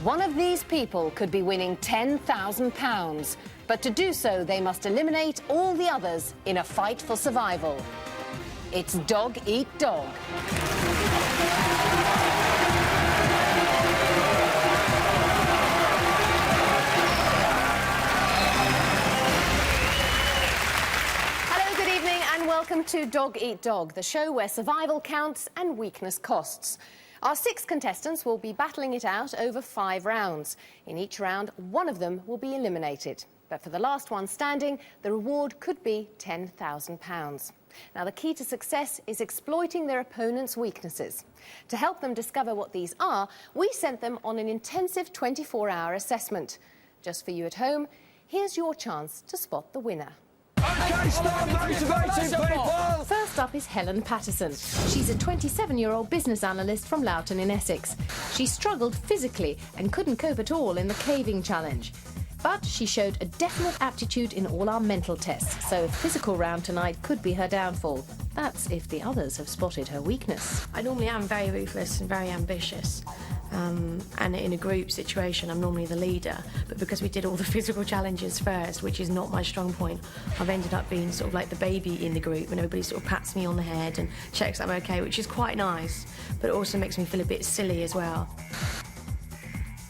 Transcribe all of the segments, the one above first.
One of these people could be winning £10,000, but to do so, they must eliminate all the others in a fight for survival. It's dog eat dog. Hello, good evening, and welcome to Dog Eat Dog, the show where survival counts and weakness costs. Our 6 contestants will be battling it out over 5 rounds. In each round, one of them will be eliminated. But for the last one standing, the reward could be £10,000. Now, the key to success is exploiting their opponent's weaknesses. To help them discover what these are, we sent them on an intensive 24-hour assessment. Just for you at home, here's your chance to spot the winner. OK, start motivating people! First up is Helen Patterson. She's a 27-year-old business analyst from Loughton in Essex. She struggled physically and couldn't cope at all in the caving challenge. But she showed a definite aptitude in all our mental tests, so a physical round tonight could be her downfall. That's if the others have spotted her weakness. I normally am very ruthless and very ambitious. And in a group situation, I'm normally the leader. But because we did all the physical challenges first, which is not my strong point, I've ended up being sort of like the baby in the group, and everybody sort of pats me on the head and checks I'm okay, which is quite nice, but it also makes me feel a bit silly as well.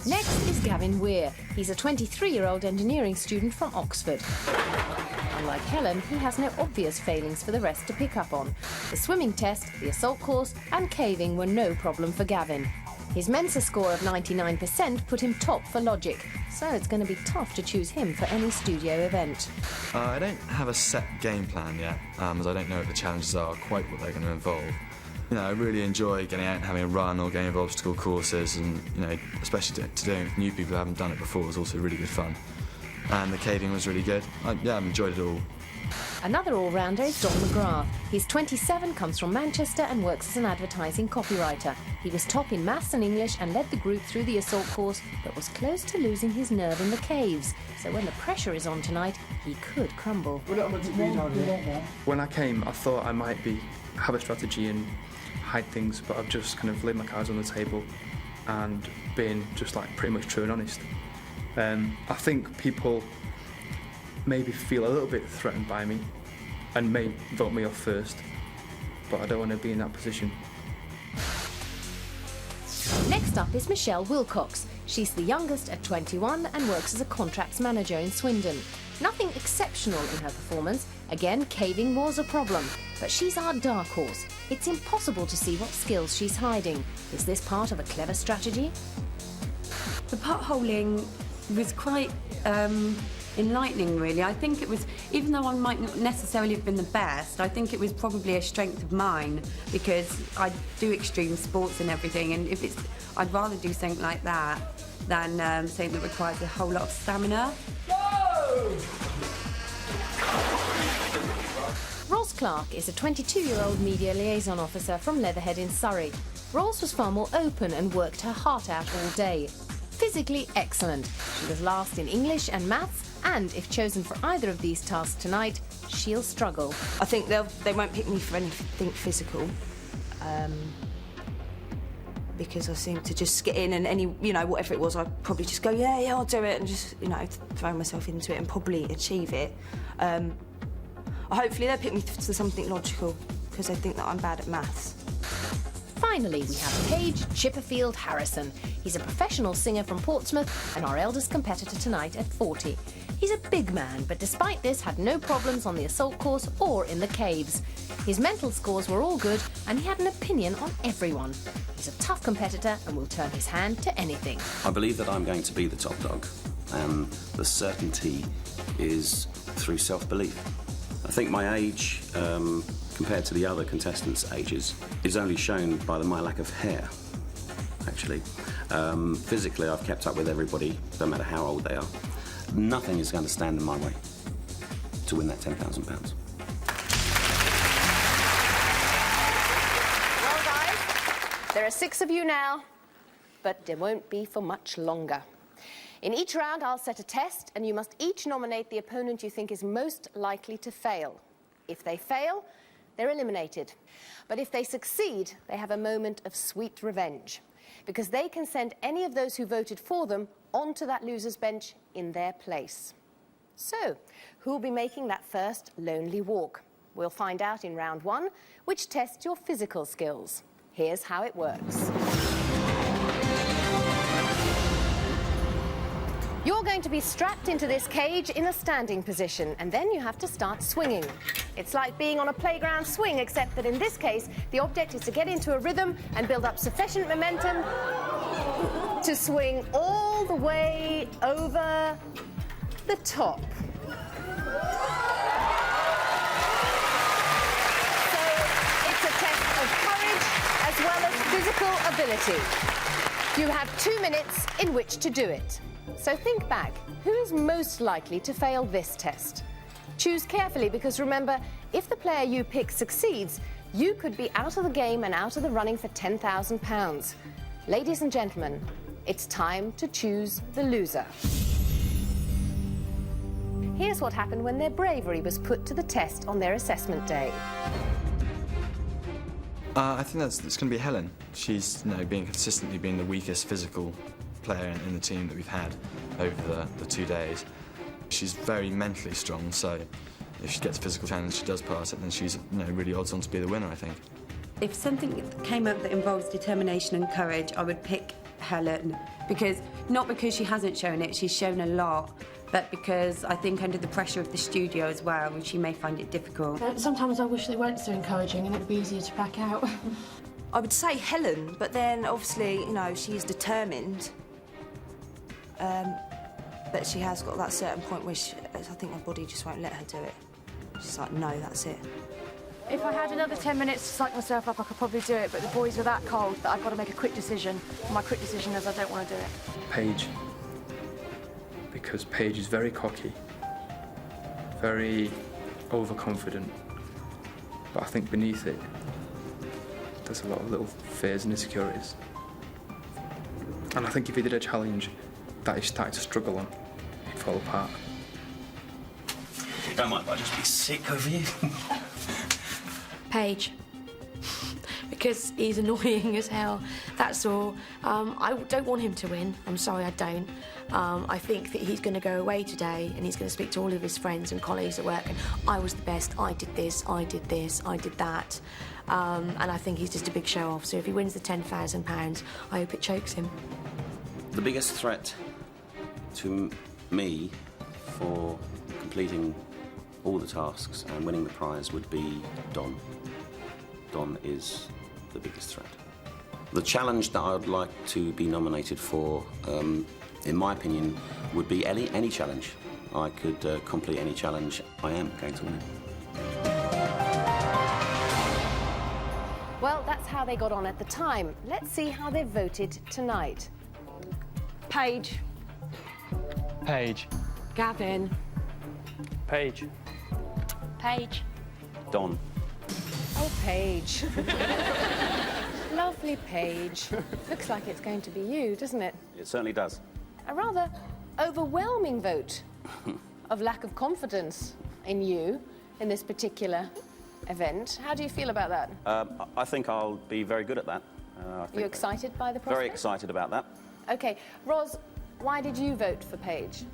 Next is Gavin Weir. He's a 23-year-old engineering student from Oxford. Unlike Helen, he has no obvious failings for the rest to pick up on. The swimming test, the assault course and caving were no problem for Gavin. His Mensa score of 99% put him top for logic, so it's going to be tough to choose him for any studio event. I don't have a set game plan yet, as I don't know what the challenges are, quite what they're going to involve. You know, I really enjoy getting out and having a run or going over obstacle courses, and, you know, especially to doing it with new people who haven't done it before is also really good fun. And the caving was really good. I've enjoyed it all. Another all-rounder is Don McGrath. He's 27, comes from Manchester and works as an advertising copywriter. He was top in maths and English and led the group through the assault course, but was close to losing his nerve in the caves. So when the pressure is on tonight, he could crumble. When I came, I thought I might have a strategy and hide things, but I've just kind of laid my cards on the table and been just like pretty much true and honest. I think people maybe feel a little bit threatened by me and may vote me off first, but I don't want to be in that position. Next up is Michelle Wilcox. She's the youngest at 21 and works as a contracts manager in Swindon. Nothing exceptional in her performance. Again, caving was a problem, but she's our dark horse. It's impossible to see what skills she's hiding. Is this part of a clever strategy? The potholing was quite enlightening, really. I think it was, even though I might not necessarily have been the best, I think it was probably a strength of mine, because I do extreme sports and everything, and I'd rather do something like that than something that requires a whole lot of stamina. Ross Clark is a 22-year-old media liaison officer from Leatherhead in Surrey. Ross was far more open and worked her heart out all day. Physically excellent. She was last in English and maths, and if chosen for either of these tasks tonight, she'll struggle. I think they won't pick me for anything physical, because I seem to just get in, and whatever it was, I'd probably just go, yeah, I'll do it, and just, throw myself into it and probably achieve it. Hopefully they'll pick me to something logical, because they think that I'm bad at maths. Finally, we have Paige Chipperfield Harrison. He's a professional singer from Portsmouth and our eldest competitor tonight at 40. He's a big man, but despite this had no problems on the assault course or in the caves. His mental scores were all good, and he had an opinion on everyone. He's a tough competitor and will turn his hand to anything. I believe that I'm going to be the top dog, and the certainty is through self-belief. I think my age, compared to the other contestants' ages, is only shown by my lack of hair, actually. Physically, I've kept up with everybody, no matter how old they are. Nothing is going to stand in my way to win that £10,000. Well, guys, there are 6 of you now, but there won't be for much longer. In each round, I'll set a test, and you must each nominate the opponent you think is most likely to fail. If they fail, they're eliminated. But if they succeed, they have a moment of sweet revenge. because they can send any of those who voted for them onto that loser's bench in their place. So, who'll be making that first lonely walk? We'll find out in round 1, which tests your physical skills. Here's how it works. You're going to be strapped into this cage in a standing position, and then you have to start swinging. It's like being on a playground swing, except that in this case, the object is to get into a rhythm and build up sufficient momentum to swing all the way over the top. So it's a test of courage as well as physical ability. You have 2 minutes in which to do it. So think back, who is most likely to fail this test? Choose carefully, because remember, if the player you pick succeeds, you could be out of the game and out of the running for £10,000. Ladies and gentlemen, it's time to choose the loser. Here's what happened when their bravery was put to the test on their assessment day. I think it's going to be Helen. She's consistently being the weakest physical player in the team that we've had over the 2 days. She's very mentally strong, so if she gets a physical challenge, she does pass it, then she's really odds on to be the winner, I think. If something came up that involves determination and courage, I would pick Helen. Not because she hasn't shown it, she's shown a lot, but because I think under the pressure of the studio as well, she may find it difficult. Sometimes I wish they weren't so encouraging and it'd be easier to back out. I would say Helen, but then obviously, she's determined. But she has got that certain point where I think my body just won't let her do it. She's like, no, that's it. If I had another 10 minutes to psych myself up, I could probably do it, but the boys are that cold that I've got to make a quick decision. And my quick decision is I don't want to do it. Paige. Because Paige is very cocky, very overconfident. But I think beneath it, there's a lot of little fears and insecurities. And I think if he did a challenge that he started to struggle on, he'd fall apart. Don't mind if I just be sick over you. Paige. Because he's annoying as hell, that's all. I don't want him to win. I'm sorry, I don't. I think that he's going to go away today and he's going to speak to all of his friends and colleagues at work and I was the best, I did this, I did this, I did that. And I think he's just a big show-off. So if he wins the £10,000, I hope it chokes him. The biggest threat to me for completing all the tasks and winning the prize would be Don. Don is the biggest threat. The challenge that I would like to be nominated for, in my opinion, would be any challenge. I could complete any challenge. I am going to win it. Well, that's how they got on at the time. Let's see how they voted tonight. Paige. Paige. Gavin. Paige. Paige. Don. Oh, Paige. Lovely Paige. Looks like it's going to be you, doesn't it? It certainly does. A rather overwhelming vote of lack of confidence in you in this particular event. How do you feel about that? I think I'll be very good at that. Are you excited by the prospect? Very excited about that. OK. Ros, why did you vote for Paige?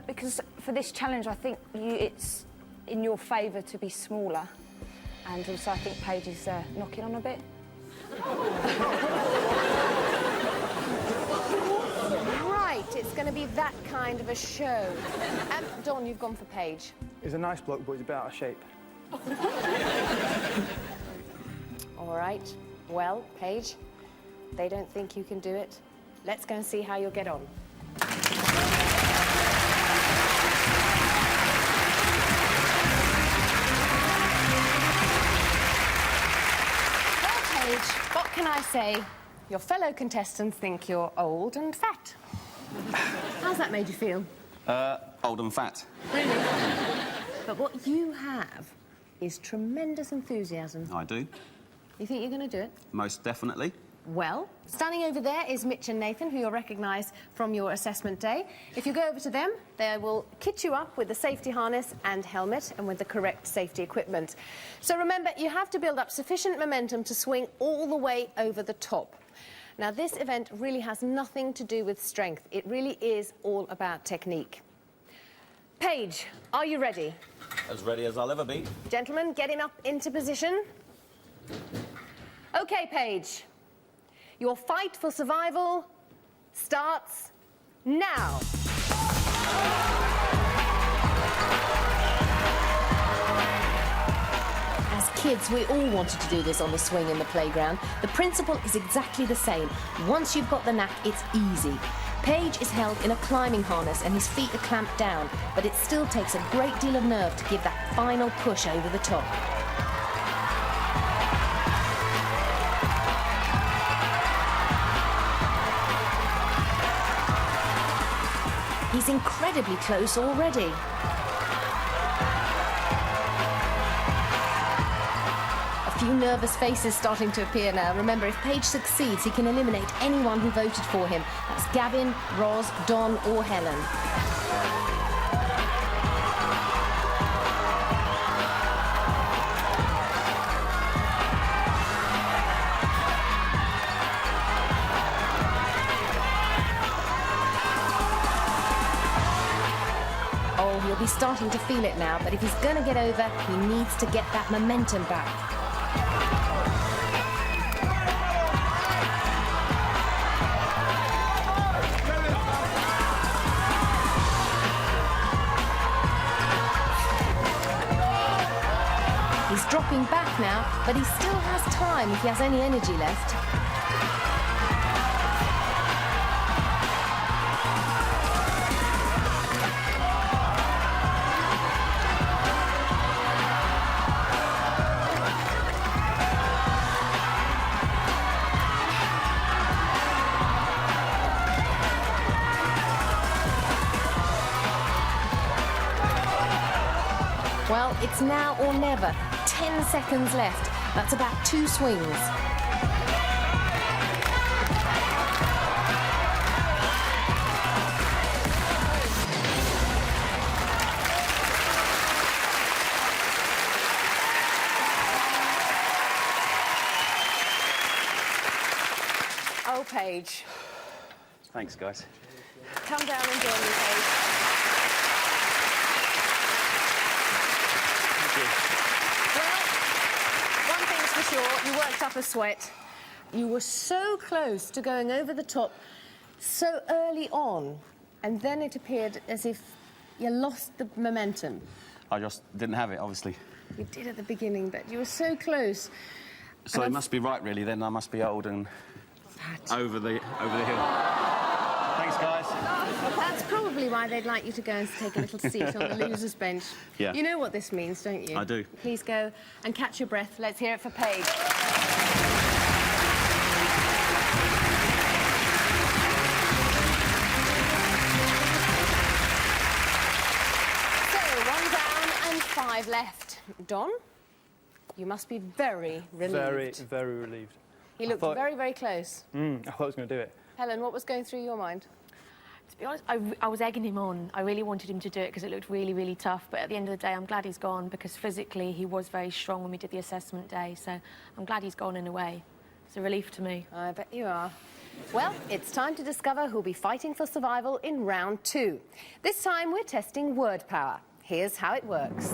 Because for this challenge, I think it's in your favour to be smaller. And also, I think Paige is knocking on a bit. Right, it's going to be that kind of a show. Dawn, you've gone for Paige. He's a nice bloke, but he's a bit out of shape. All right. Well, Paige, they don't think you can do it. Let's go and see how you'll get on. Well, Paige, what can I say? Your fellow contestants think you're old and fat. How's that made you feel? Old and fat. Really? But what you have is tremendous enthusiasm. I do. You think you're going to do it? Most definitely. Well, standing over there is Mitch and Nathan, who you'll recognise from your assessment day. If you go over to them, they will kit you up with the safety harness and helmet and with the correct safety equipment. So remember, you have to build up sufficient momentum to swing all the way over the top. Now, this event really has nothing to do with strength. It really is all about technique. Paige, are you ready? As ready as I'll ever be. Gentlemen, get him up into position. OK, Paige. Your fight for survival starts now. As kids, we all wanted to do this on the swing in the playground. The principle is exactly the same. Once you've got the knack, it's easy. Paige is held in a climbing harness and his feet are clamped down, but it still takes a great deal of nerve to give that final push over the top. He's incredibly close already. A few nervous faces starting to appear now. Remember, if Paige succeeds, he can eliminate anyone who voted for him. That's Gavin, Roz, Don or Helen. Oh, he'll be starting to feel it now, but if he's going to get over, he needs to get that momentum back. He's dropping back now, but he still has time if he has any energy left. Well, it's now or never. 10 seconds left. That's about 2 swings. Oh, Paige. Thanks, guys. Come down and join me, Paige. Sure, you worked up a sweat. You were so close to going over the top so early on, and then it appeared as if you lost the momentum. I just didn't have it, obviously. You did at the beginning, but you were so close. So it must be right, really, then. I must be old and over the hill. Thanks, guys. That's probably why they'd like you to go and take a little seat on the loser's bench. Yeah. You know what this means, don't you? I do. Please go and catch your breath. Let's hear it for Paige. So, 1 down and 5 left. Don, you must be very relieved. Very relieved. He looked very, very close. I thought I was going to do it. Helen, what was going through your mind? To be honest, I was egging him on. I really wanted him to do it because it looked really, really tough. But at the end of the day, I'm glad he's gone because physically he was very strong when we did the assessment day. So I'm glad he's gone in a way. It's a relief to me. I bet you are. Well, it's time to discover who'll be fighting for survival in round 2. This time we're testing word power. Here's how it works.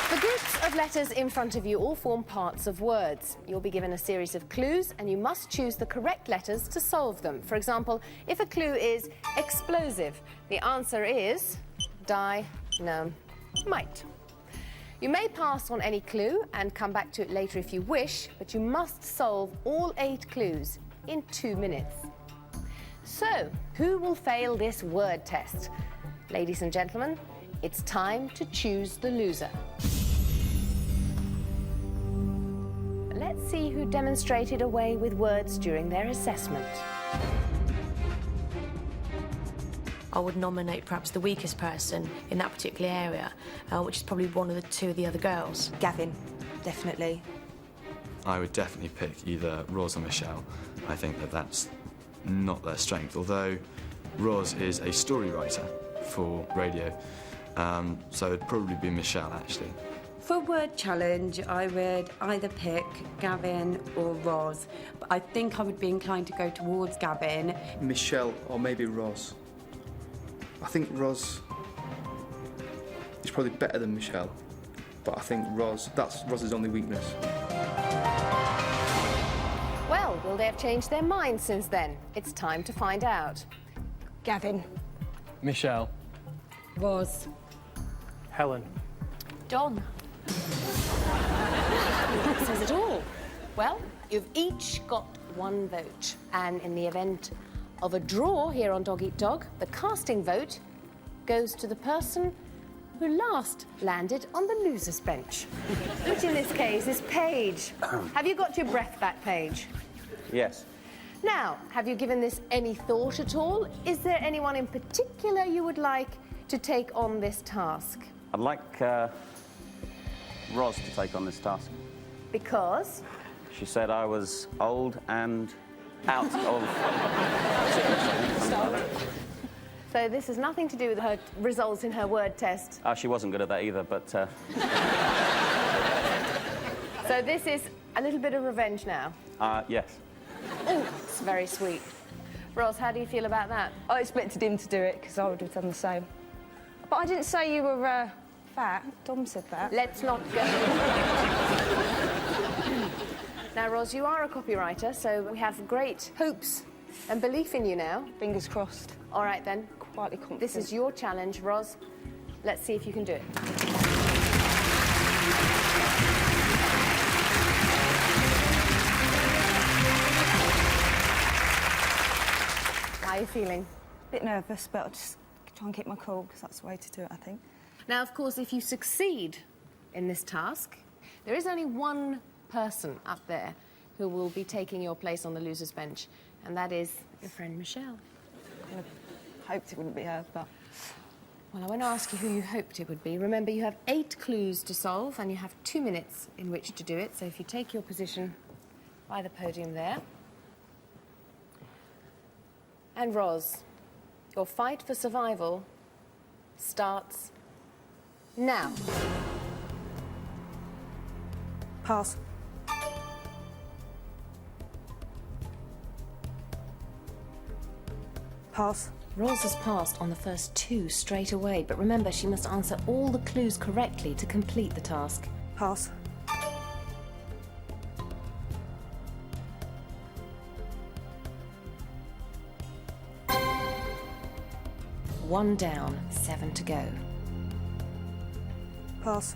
The groups of letters in front of you all form parts of words. You'll be given a series of clues and you must choose the correct letters to solve them. For example, if a clue is explosive, the answer is dynamite. You may pass on any clue and come back to it later if you wish, but you must solve all 8 clues in 2 minutes. So, who will fail this word test? Ladies and gentlemen, it's time to choose the loser. Let's see who demonstrated a way with words during their assessment. I would nominate perhaps the weakest person in that particular area, which is probably one of the 2 of the other girls. Gavin, definitely. I would definitely pick either Roz or Michelle. I think that that's not their strength, although Roz is a story writer for radio, so it'd probably be Michelle, actually. For a word challenge, I would either pick Gavin or Roz, but I think I would be inclined to go towards Gavin. Michelle or maybe Roz. I think Roz is probably better than Michelle, but I think that's Roz's only weakness. Well, will they have changed their minds since then? It's time to find out. Gavin. Michelle. Roz. Helen. Don. That says it all. Well, you've each got one vote. And in the event of a draw here on Dog Eat Dog, the casting vote goes to the person who last landed on the loser's bench, which in this case is Paige. Have you got your breath back, Paige? Yes. Now, have you given this any thought at all? Is there anyone in particular you would like to take on this task? I'd like Roz to take on this task. Because? She said I was old and out of sickness. So this has nothing to do with her results in her word test. She wasn't good at that either, but... So this is a little bit of revenge now. Yes. Oh, it's very sweet. Roz, how do you feel about that? I expected him to do it because I would have done the same. But I didn't say you were fat. Dom said that. Let's not go. Now, Roz, you are a copywriter, so we have great hopes and belief in you now. Fingers crossed. All right, then. Quietly confident. This is your challenge, Roz. Let's see if you can do it. How are you feeling? A bit nervous, but I'll just try and keep my cool because that's the way to do it, I think. Now, of course, if you succeed in this task, there is only one person up there who will be taking your place on the loser's bench, and that is your friend Michelle. I hoped it wouldn't be her, but... Well, I won't ask you who you hoped it would be. Remember, you have 8 clues to solve, and you have 2 minutes in which to do it. So if you take your position by the podium there. And Roz, your fight for survival starts now. Pass. Pass. Roz has passed on the first 2 straight away, but remember, she must answer all the clues correctly to complete the task. Pass. One down, 7 to go. Pass.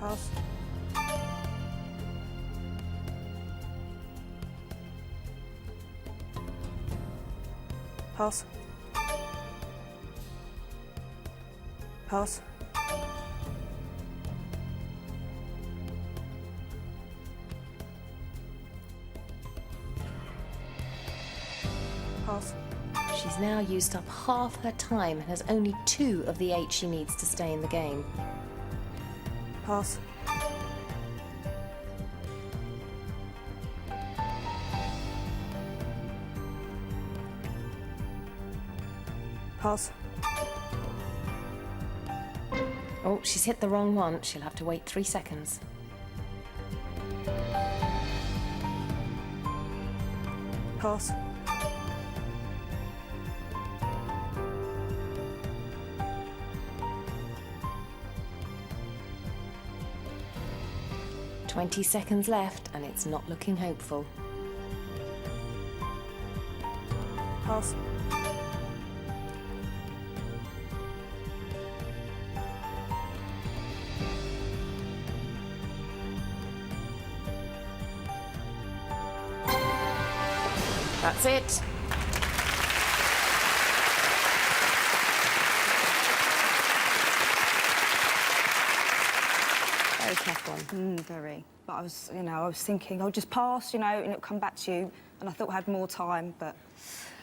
Pass. Pass. Pass. Pass. She's now used up half her time and has only 2 of the 8 she needs to stay in the game. Pass. Pass. Oh, she's hit the wrong one. She'll have to wait 3 seconds. Pass. "20 seconds left, and it's not looking hopeful. Pass. That's it. Very tough one. Very. But I was thinking I'll just pass, and it'll come back to you. And I thought I had more time, but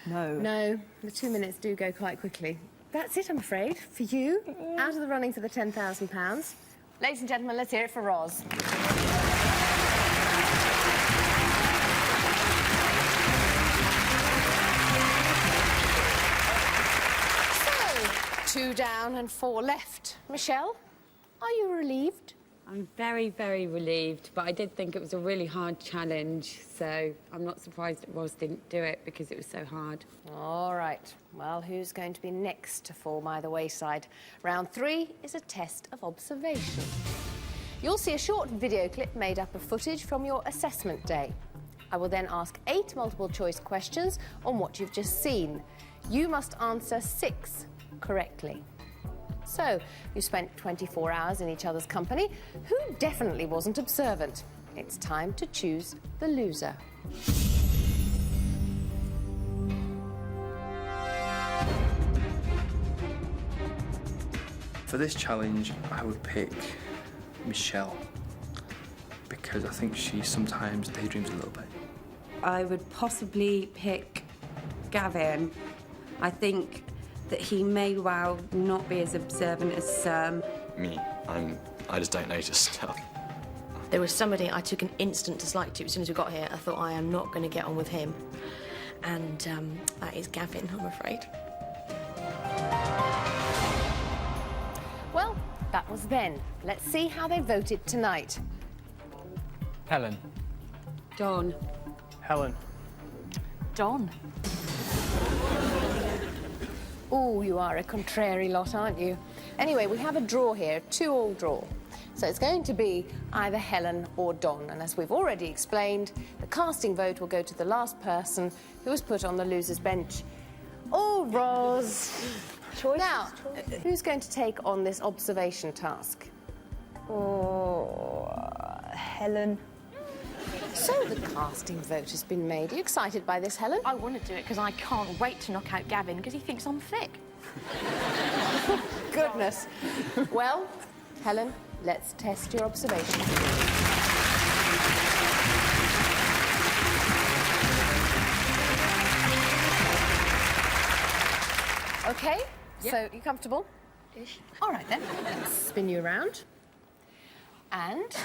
no. No, the 2 minutes do go quite quickly. That's it, I'm afraid, for you. Out of the running for the £10,000. Ladies and gentlemen, let's hear it for Roz. 2 down and 4 left. Michelle, are you relieved? I'm very, very relieved, but I did think it was a really hard challenge, so I'm not surprised that Roz didn't do it because it was so hard. All right. Well, who's going to be next to fall by the wayside? Round 3 is a test of observation. You'll see a short video clip made up of footage from your assessment day. I will then ask 8 multiple-choice questions on what you've just seen. You must answer 6 correctly. So, you spent 24 hours in each other's company. Who definitely wasn't observant? It's time to choose the loser. For this challenge, I would pick Michelle because I think she sometimes daydreams a little bit. I would possibly pick Gavin. I think that he may well not be as observant as Me, I just don't notice stuff. There was somebody I took an instant dislike to as soon as we got here. I thought, I am not going to get on with him. And that is Gavin, I'm afraid. Well, that was then. Let's see how they voted tonight. Helen. Dawn. Helen. Don. Oh, you are a contrary lot, aren't you? Anyway, we have a draw here, 2-all draw. So it's going to be either Helen or Don. And as we've already explained, the casting vote will go to the last person who was put on the loser's bench. Oh, Roz. Now, who's going to take on this observation task? Oh, Helen. So the casting vote has been made. Are you excited by this, Helen? I want to do it because I can't wait to knock out Gavin because he thinks I'm thick. Goodness. Well, Helen, let's test your observation. OK, so you comfortable? Ish. All right, then. Let's spin you around. And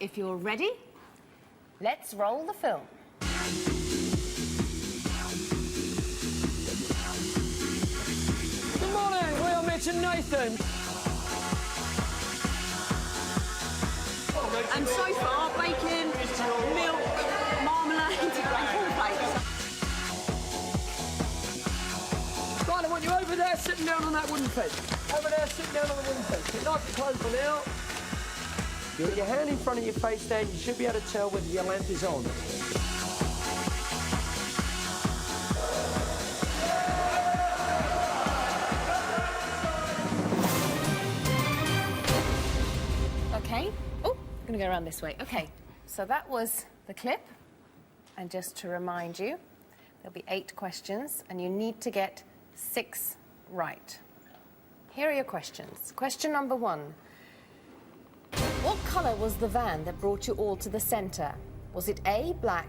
if you're ready, let's roll the film. Good morning, we are Mitch and Nathan. And so far, bacon, milk, marmalade, and cornflakes. Right, I want you over there sitting down on that wooden fence. Over there sitting down on the wooden fence. Get nice and close for now. You got your hand in front of your face there, and you should be able to tell whether your lamp is on. OK. Oh, I'm going to go around this way. OK, so that was the clip. And just to remind you, there'll be 8 questions, and you need to get 6 right. Here are your questions. Question number 1. What colour was the van that brought you all to the centre? Was it A, black,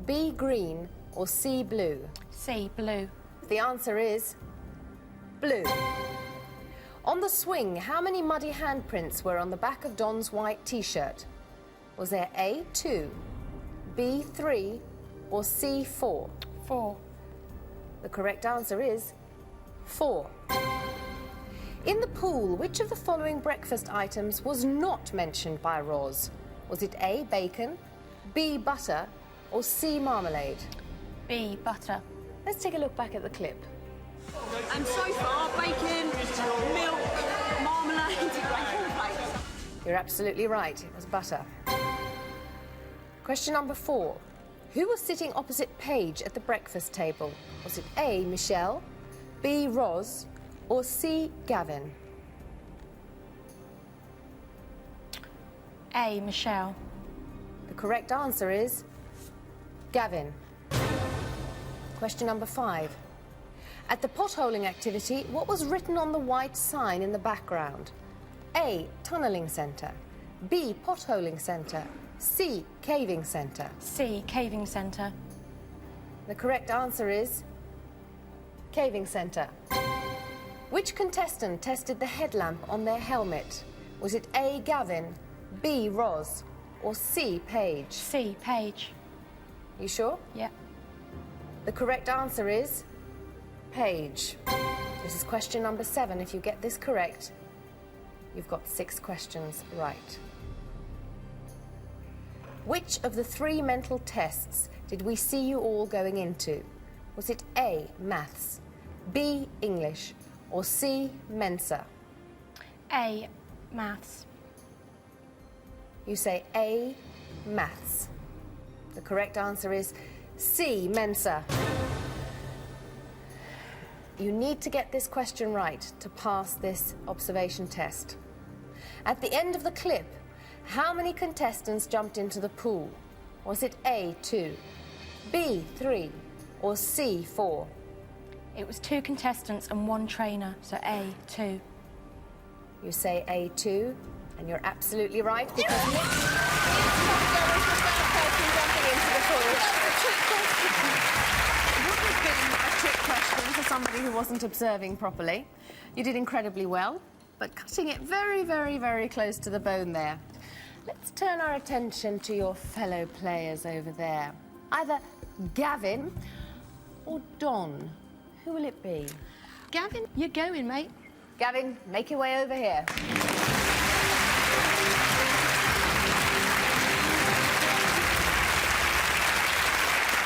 B, green, or C, blue? C, blue. The answer is blue. On the swing, how many muddy handprints were on the back of Don's white T-shirt? Was there A, 2, B, 3, or C, 4? 4. The correct answer is 4. In the pool, which of the following breakfast items was not mentioned by Roz? Was it A, bacon, B, butter, or C, marmalade? B, butter. Let's take a look back at the clip. And so far, bacon, milk, marmalade, and cornflakes. You're absolutely right, it was butter. Question number 4. Who was sitting opposite Paige at the breakfast table? Was it A, Michelle, B, Roz, or C, Gavin? A, Michelle. The correct answer is Gavin. Question number 5. At the potholing activity, what was written on the white sign in the background? A, tunnelling centre, B, potholing centre, C, caving centre. C, caving centre. The correct answer is caving centre. Which contestant tested the headlamp on their helmet? Was it A, Gavin, B, Roz, or C, Paige? C, Paige. You sure? Yeah. The correct answer is Paige. This is question number 7. If you get this correct, you've got 6 questions right. Which of the 3 mental tests did we see you all going into? Was it A, maths, B, English, or C, Mensa? A, maths. You say A, maths. The correct answer is C, Mensa. You need to get this question right to pass this observation test. At the end of the clip, how many contestants jumped into the pool? Was it A, 2, B, 3, or C, 4? It was 2 contestants and 1 trainer, so A, 2. You say A, 2, and you're absolutely right, because Nick is the first person jumping into the pool. It would have been a trick question for somebody who wasn't observing properly. You did incredibly well, but cutting it very, very, very close to the bone there. Let's turn our attention to your fellow players over there. Either Gavin or Don. Who will it be? Gavin, you're going, mate. Gavin, make your way over here.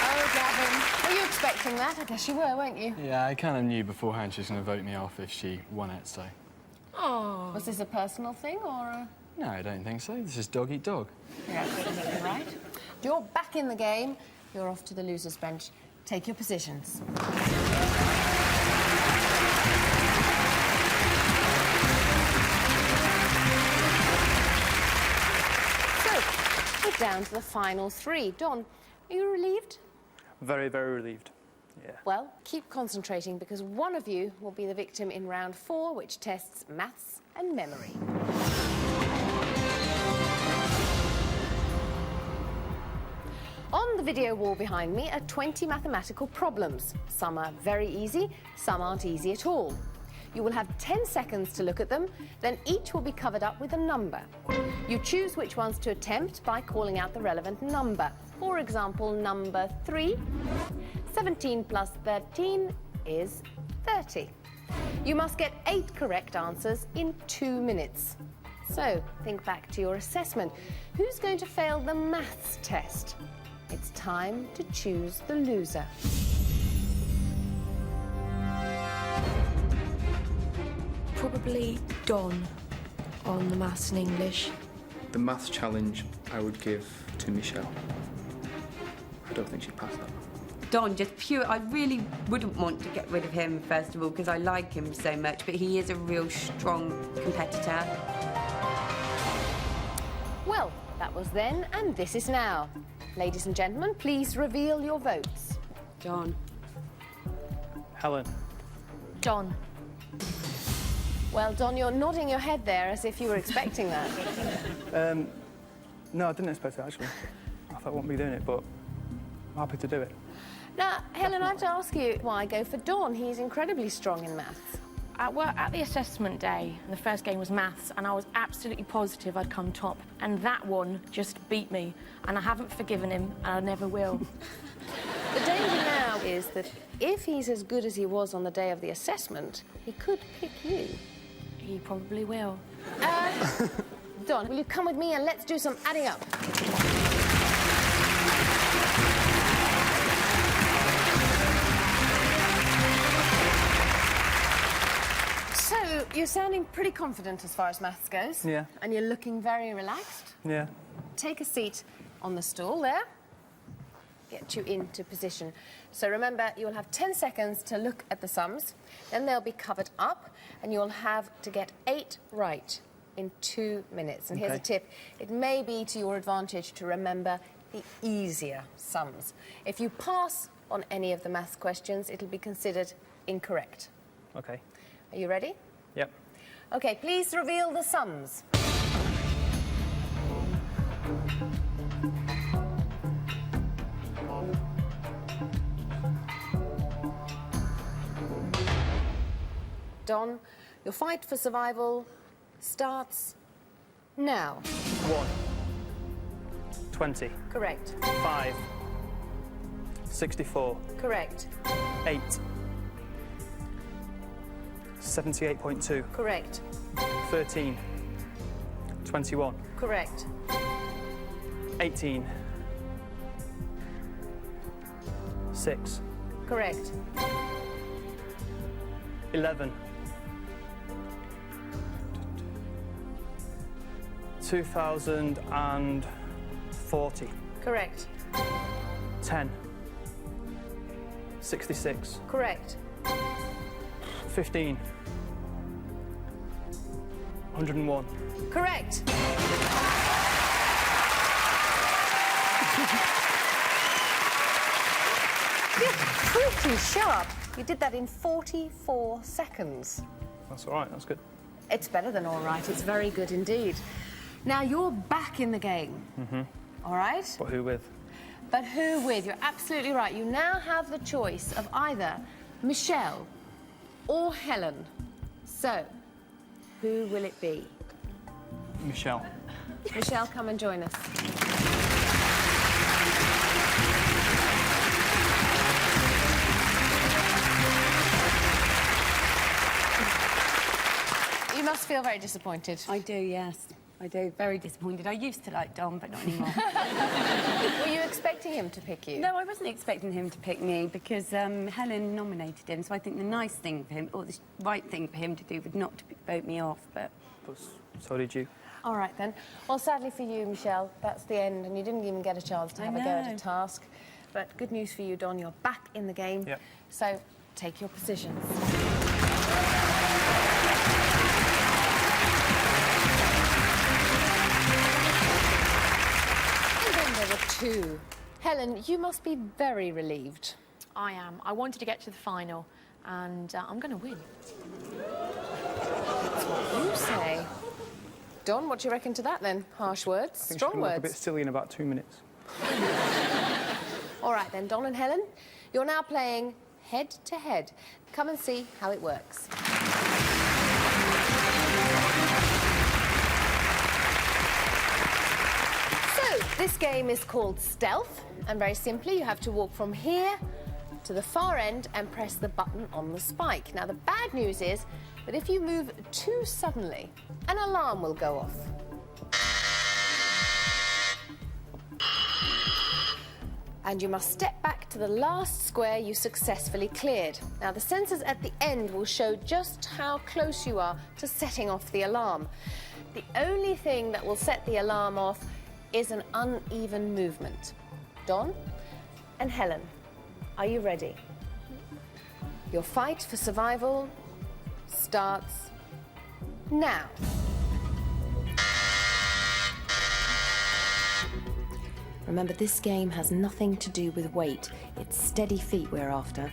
Oh, Gavin, were you expecting that? I guess you were, weren't you? Yeah, I kind of knew beforehand she was going to vote me off if she won it, so... Oh. Was this a personal thing, or...? No, I don't think so. This is dog eat dog. You're absolutely right. You're back in the game. You're off to the loser's bench. Take your positions. So, we're down to the final 3. Don, are you relieved? Very, very relieved. Yeah. Well, keep concentrating, because one of you will be the victim in round 4, which tests maths and memory. On the video wall behind me are 20 mathematical problems. Some are very easy, some aren't easy at all. You will have 10 seconds to look at them, then each will be covered up with a number. You choose which ones to attempt by calling out the relevant number. For example, number 3. 17 plus 13 is 30. You must get 8 correct answers in 2 minutes. So, think back to your assessment. Who's going to fail the maths test? It's time to choose the loser. Probably Don on the maths and English. The maths challenge I would give to Michelle. I don't think she'd pass that. Don, just pure. I really wouldn't want to get rid of him, first of all, because I like him so much, but he is a real strong competitor. Well, that was then, and this is now. Ladies and gentlemen, please reveal your votes. John. Helen. Don. Well, Don, you're nodding your head there as if you were expecting that. No, I didn't expect it, actually. I thought I wouldn't be doing it, but I'm happy to do it. Now, Helen, I have to ask you why go for Don. He's incredibly strong in maths. Well, at the assessment day, the first game was maths, and I was absolutely positive I'd come top. And that one just beat me, and I haven't forgiven him, and I never will. The danger now is that if he's as good as he was on the day of the assessment, he could pick you. He probably will. Don, will you come with me and let's do some adding up? So, you're sounding pretty confident as far as maths goes. Yeah. And you're looking very relaxed. Yeah. Take a seat on the stool there. Get you into position. So remember, you'll have 10 seconds to look at the sums. Then they'll be covered up, and you'll have to get 8 right in 2 minutes. And here's a tip. It may be to your advantage to remember the easier sums. If you pass on any of the maths questions, it'll be considered incorrect. Okay. Are you ready? Yep. Okay, please reveal the sums. Don, your fight for survival starts now. 1. 20. Correct. 5. 64. Correct. 8. 78.2. Correct. 13. 21. Correct. 18. 6. Correct. 11. 2040. Correct. 10. 66. Correct. 15. 101. Correct. You're pretty sharp. You did that in 44 seconds. That's all right, that's good. It's better than all right. It's very good indeed. Now, you're back in the game. All right? But who with? But who with? You're absolutely right. You now have the choice of either Michelle or Helen. So, who will it be? Michelle. Michelle, come and join us. You must feel very disappointed. I do, yes. I do. Very disappointed. I used to like Dom, but not anymore. Were you expecting him to pick you? No, I wasn't expecting him to pick me because Helen nominated him. So I think the nice thing for him, or the right thing for him to do, would not to vote me off. But so did you. All right, then. Well, sadly for you, Michelle, that's the end, and you didn't even get a chance to have a go at a task. But good news for you, Don, you're back in the game. Yep. So take your positions. And then there were two. Helen, you must be very relieved. I am. I wanted to get to the final, and I'm going to win. That's what you say. Don, what do you reckon to that, then? Harsh words, I think strong she's gonna words. look a bit silly in about 2 minutes. All right, then, Don and Helen, you're now playing head-to-head. Come and see how it works. So, this game is called Stealth, and very simply, you have to walk from here to the far end and press the button on the spike. Now, the bad news is that if you move too suddenly, an alarm will go off. And you must step back to the last square you successfully cleared. Now, the sensors at the end will show just how close you are to setting off the alarm. The only thing that will set the alarm off is an uneven movement. Don and Helen, are you ready? Your fight for survival starts now. Remember, this game has nothing to do with weight. It's steady feet we're after.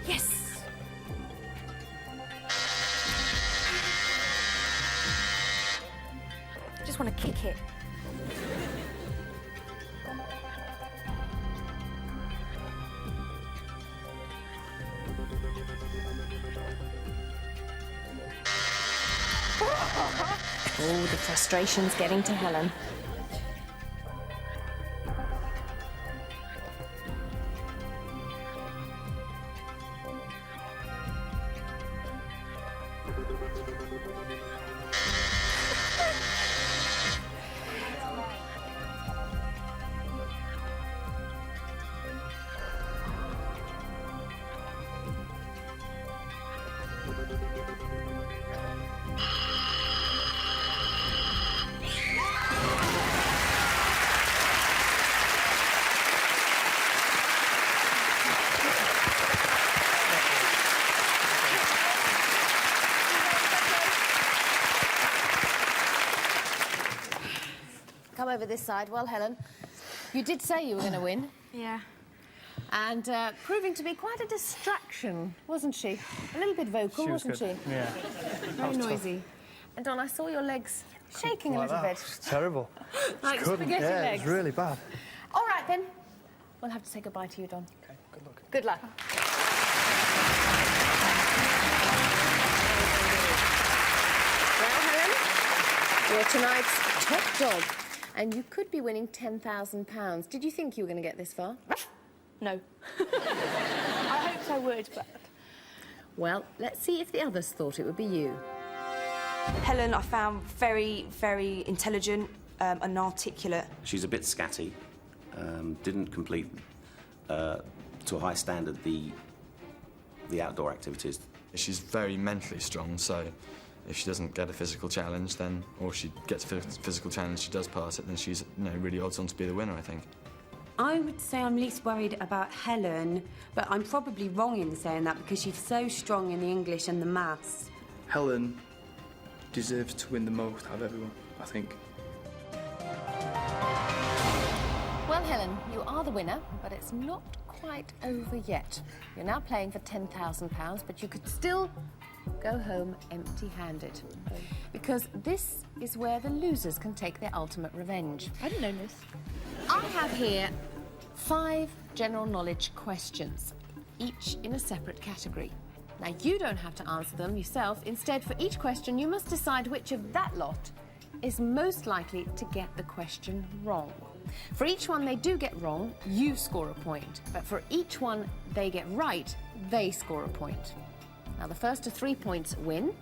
Yes! I just want to kick it. Oh, the frustration's getting to Helen. Come over this side. Well, Helen, you did say you were going to win. Yeah. And proving to be quite a distraction, wasn't she? A little bit vocal, wasn't she? Yeah. Very noisy. And Don, I saw your legs shaking a little bit. It's terrible. Like spaghetti Yeah, legs. it's really bad. All right, then. We'll have to say goodbye to you, Don. Okay, good luck. Good luck. Well, Helen, you're tonight's top dog, and you could be winning £10,000. Did you think you were going to get this far? No. I hoped I would, but... Well, let's see if the others thought it would be you. Helen, I found very, very intelligent and articulate. She's a bit scatty. Didn't complete to a high standard the outdoor activities. She's very mentally strong, so if she doesn't get a physical challenge, then, or she gets a physical challenge, she does pass it, then she's, you know, really odds on to be the winner, I think. I would say I'm least worried about Helen, but I'm probably wrong in saying that because she's so strong in the English and the maths. Helen deserves to win the most out of everyone, I think. Well, Helen, you are the winner, but it's not quite over yet. You're now playing for £10,000, but you could still go home empty-handed. Because this is where the losers can take their ultimate revenge. I didn't know this. I have here 5 general knowledge questions, each in a separate category. Now, you don't have to answer them yourself. Instead, for each question, you must decide which of that lot is most likely to get the question wrong. For each one they do get wrong, you score a point. But for each one they get right, they score a point. Now, the first to 3 points win.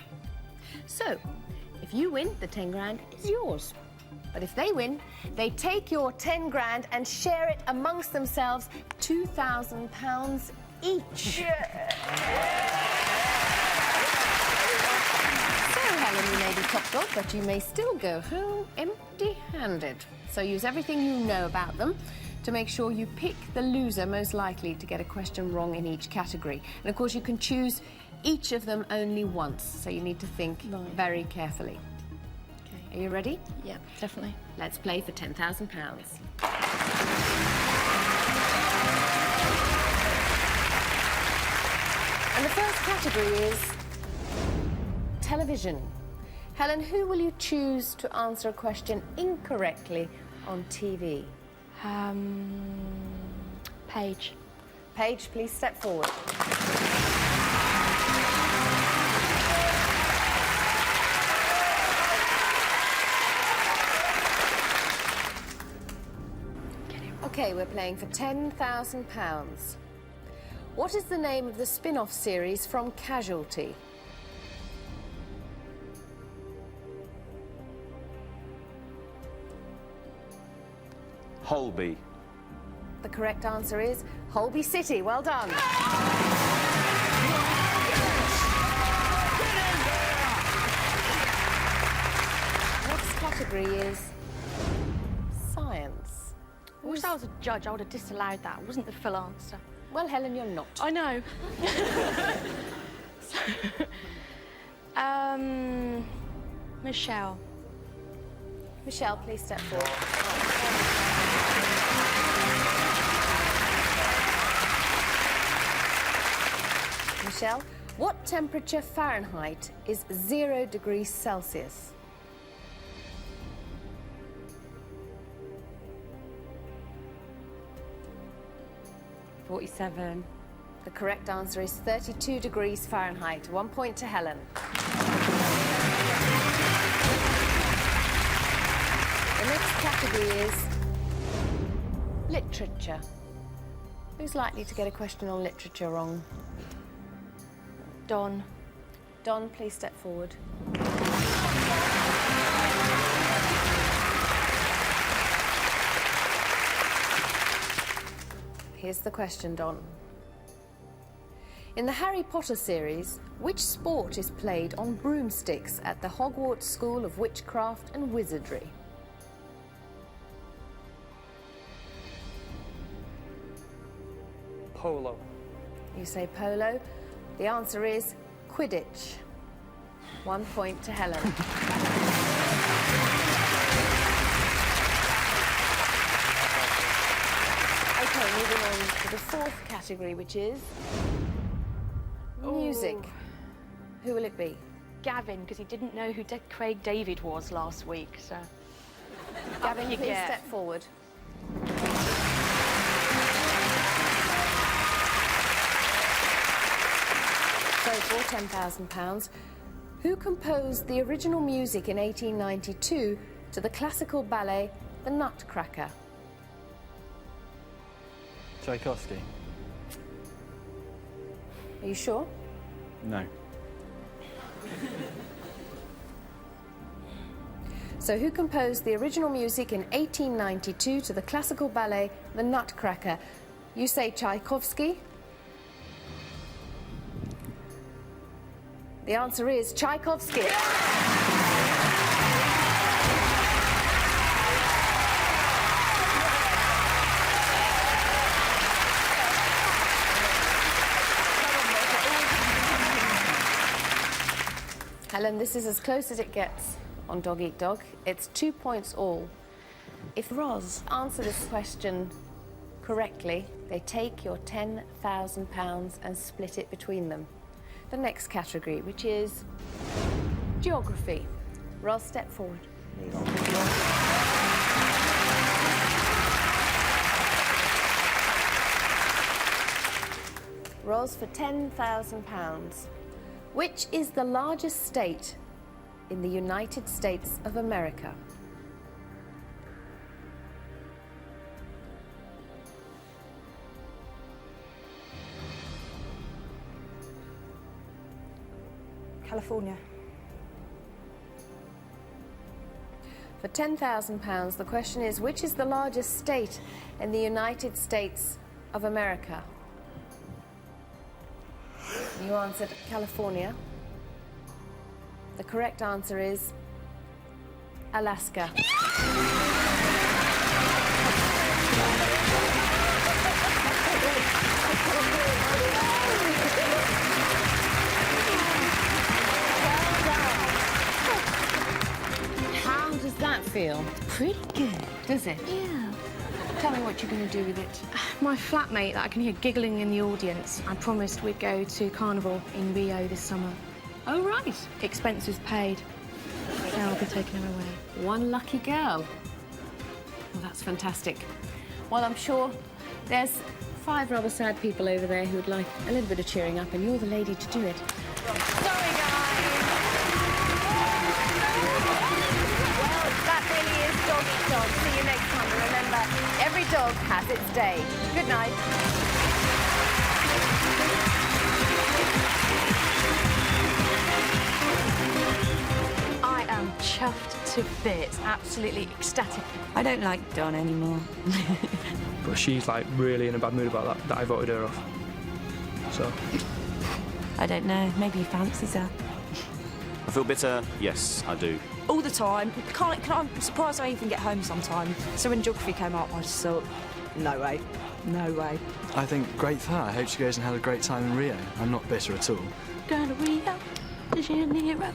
So, if you win, the 10 grand is yours. But if they win, they take your 10 grand and share it amongst themselves, £2,000 each. So, Helen, you may be top dog, but you may still go home empty-handed. So use everything you know about them to make sure you pick the loser most likely to get a question wrong in each category. And, of course, you can choose each of them only once, so you need to think very carefully. Are you ready? Yeah, definitely. Let's play for £10,000. And the first category is television. Helen, who will you choose to answer a question incorrectly on TV? Paige. Paige, please step forward. OK, we're playing for £10,000. What is the name of the spin-off series from Casualty? Holby. The correct answer is Holby City. Well done. Next category is science. I wish I was a judge, I would have disallowed that. It wasn't the full answer. Well, Helen, you're not. I know. Michelle. Michelle, please step forward. Michelle, what temperature Fahrenheit is 0 degrees Celsius? .47. The correct answer is 32 degrees Fahrenheit. 1 point to Helen. The next category is literature. Who's likely to get a question on literature wrong? Don. Don, please step forward. Here's the question, Don. In the Harry Potter series, which sport is played on broomsticks at the Hogwarts School of Witchcraft and Wizardry? Polo. You say polo. The answer is Quidditch. 1 point to Helen. to the fourth category, which is music. Who will it be? Gavin, because he didn't know who Craig David was last week, so... Gavin, you please get. step forward. So, for £10,000, who composed the original music in 1892 to the classical ballet The Nutcracker? Tchaikovsky. Are you sure? No. So, who composed the original music in 1892 to the classical ballet The Nutcracker? You say Tchaikovsky? The answer is Tchaikovsky. Helen, this is as close as it gets on Dog Eat Dog. It's 2 points all. If Roz answer this question correctly, they take your £10,000 and split it between them. The next category, which is geography. Roz, step forward, please. Roz, for £10,000. Which is the largest state in the United States of America? California. For £10,000, the question is, which is the largest state in the United States of America? You answered California. The correct answer is Alaska. How does that feel? Pretty good. Does it? Yeah. Tell me what you're going to do with it. My flatmate that I can hear giggling in the audience, I promised we'd go to Carnival in Rio this summer. Oh, right. Expenses paid. So I'll be taking her away. One lucky girl. Well, that's fantastic. Well, I'm sure there's 5 rather sad people over there who would like a little bit of cheering up, and you're the lady to do it. Sorry, guys. Well, that really is Dog Eat Dog. See you next time. And remember, every dog has its day. Good night. I am chuffed to bits, absolutely ecstatic. I don't like Dawn anymore. But she's like really in a bad mood about that I voted her off. So I don't know, maybe he fancies her. I feel bitter. Yes, I do. All the time. I'm surprised I even get home sometimes. So when geography came up, I just thought, no way, no way. I think great for her. I hope she goes and had a great time in Rio. I'm not bitter at all. Going to Rio, de Janeiro.